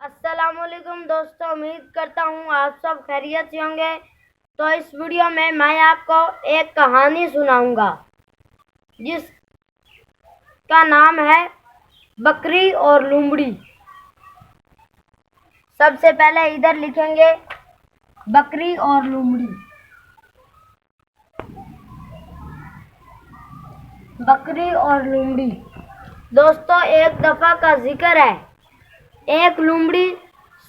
अस्सलामुअलैकुम दोस्तों, उम्मीद करता हूँ आप सब खैरियत से होंगे। तो इस वीडियो में मैं आपको एक कहानी सुनाऊंगा जिसका नाम है बकरी और लोमड़ी। सबसे पहले इधर लिखेंगे बकरी और लोमड़ी। बकरी और लोमड़ी। दोस्तों, एक दफा का जिक्र है। एक लोमड़ी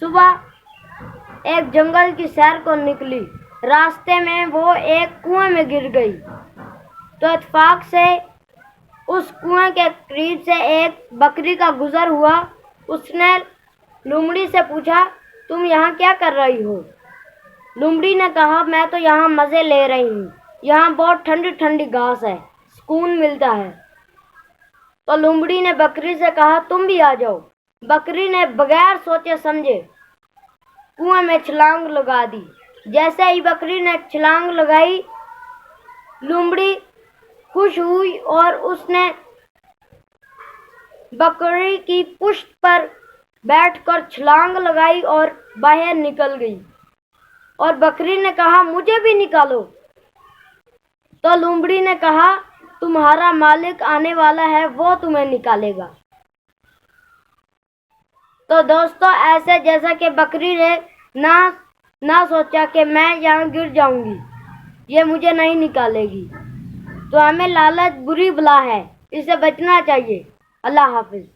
सुबह एक जंगल की सैर को निकली। रास्ते में वो एक कुएं में गिर गई। तो इत्तेफाक से उस कुएं के करीब से एक बकरी का गुजर हुआ। उसने लोमड़ी से पूछा, तुम यहाँ क्या कर रही हो? लोमड़ी ने कहा, मैं तो यहाँ मज़े ले रही हूँ। यहाँ बहुत ठंडी ठंडी घास है, सुकून मिलता है। तो लोमड़ी ने बकरी से कहा, तुम भी आ जाओ। बकरी ने बगैर सोचे समझे कुएं में छलांग लगा दी। जैसे ही बकरी ने छलांग लगाई, लोमड़ी खुश हुई और उसने बकरी की पुश्त पर बैठकर छलांग लगाई और बाहर निकल गई। और बकरी ने कहा, मुझे भी निकालो। तो लोमड़ी ने कहा, तुम्हारा मालिक आने वाला है, वो तुम्हें निकालेगा। तो दोस्तों, ऐसे जैसा कि बकरी ने ना सोचा कि मैं यहाँ गिर जाऊंगी, ये मुझे नहीं निकालेगी। तो हमें लालच बुरी बला है, इससे बचना चाहिए। अल्लाह हाफिज।